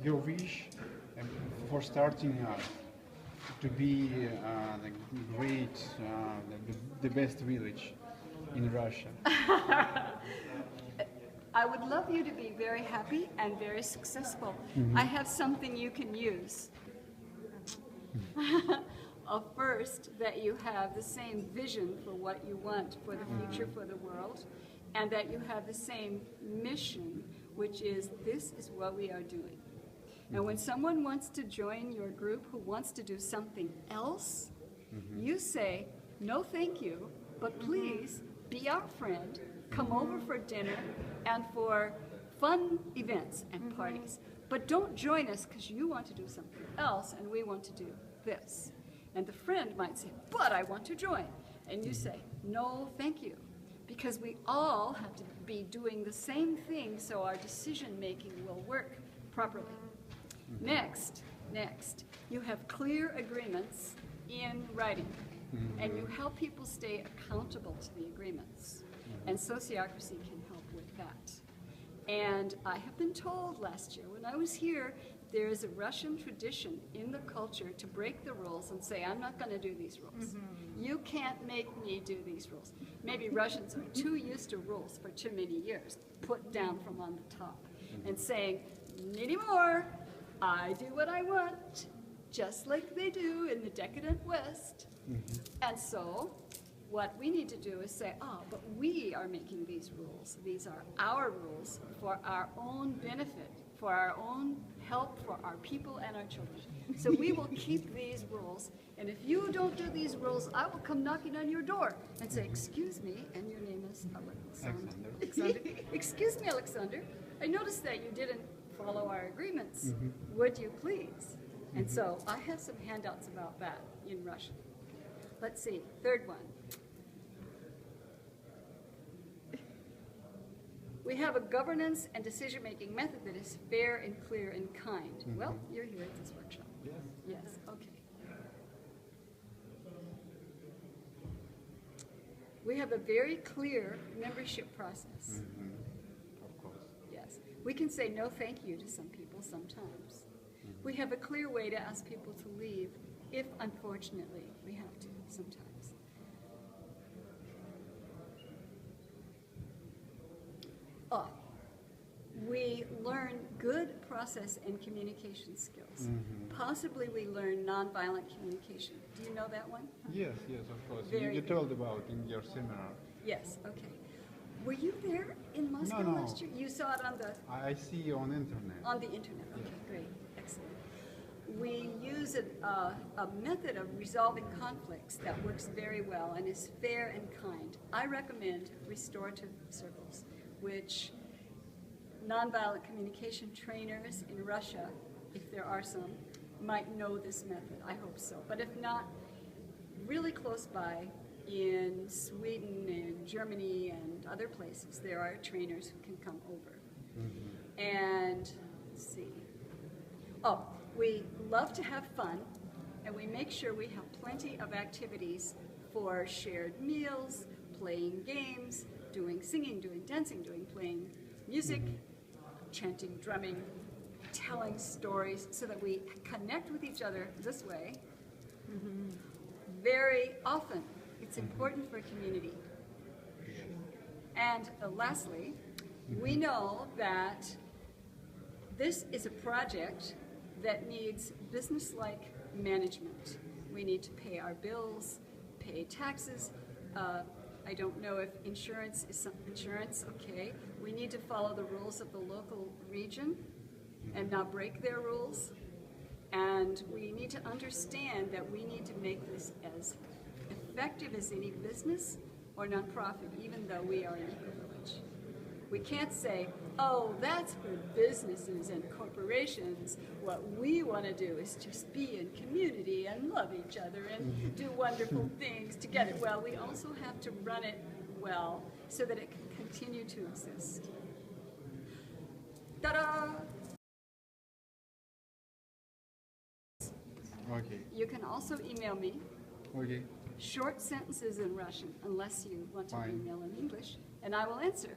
your wish for starting to be the great, the best village in Russia? I would love you to be very happy and very successful. I have something you can use. First, that you have the same vision for what you want for the future, for the world, and that you have the same mission, which is, this is what we are doing. And when someone wants to join your group who wants to do something else, you say, no thank you, but please be our friend, come over for dinner and for fun events and parties. But don't join us because you want to do something else and we want to do this. And the friend might say, but I want to join. And you say, no thank you, because we all have to be doing the same thing so our decision making will work properly. Next, you have clear agreements in writing, and you help people stay accountable to the agreements. And sociocracy can help with that. And I have been told last year when I was here, there is a Russian tradition in the culture to break the rules and say, I'm not going to do these rules. You can't make me do these rules. Maybe Russians are too used to rules for too many years, put down from on the top, and saying, anymore, I do what I want, just like they do in the decadent West. And so, what we need to do is say, but we are making these rules. These are our rules for our own benefit, for our own help, for our people and our children. So we will keep these rules, and if you don't do these rules, I will come knocking on your door and say, excuse me, and your name is Alexander. Excuse me, Alexander, I noticed that you didn't follow our agreements. Would you please? And so I have some handouts about that in Russian. Let's see, third one. We have a governance and decision-making method that is fair and clear and kind. Well, you're here at this workshop. Yes, okay. We have a very clear membership process. Of course. Yes. We can say no thank you to some people sometimes. We have a clear way to ask people to leave if, unfortunately, we have to sometimes. We learn good process and communication skills. Possibly we learn nonviolent communication. Do you know that one? Yes, of course. Very You good. told about in your seminar. Yes, okay. Were you there in Moscow No. last year? You saw it on the... I see on internet. On the internet, okay, great, excellent. We use a method of resolving conflicts that works very well and is fair and kind. I recommend restorative circles, which nonviolent communication trainers in Russia, if there are some, might know this method. I hope so. But if not, really close by in Sweden and Germany and other places, there are trainers who can come over. And let's see. We love to have fun, and we make sure we have plenty of activities for shared meals, playing games, doing singing, doing dancing, playing music, chanting, drumming, telling stories, so that we connect with each other this way very often. It's important for community. And lastly, we know that this is a project that needs business-like management. We need to pay our bills, pay taxes. I don't know if insurance is some insurance, okay. We need to follow the rules of the local region and not break their rules. And we need to understand that we need to make this as effective as any business or nonprofit, even though we are an eco-village. We can't say, oh, that's for businesses and corporations. What we want to do is just be in community and love each other and do wonderful things together. Well, we also have to run it well so that it can continue to exist. Ta-da! Okay. You can also email me Okay. short sentences in Russian, unless you want to Fine. email in English, and I will answer.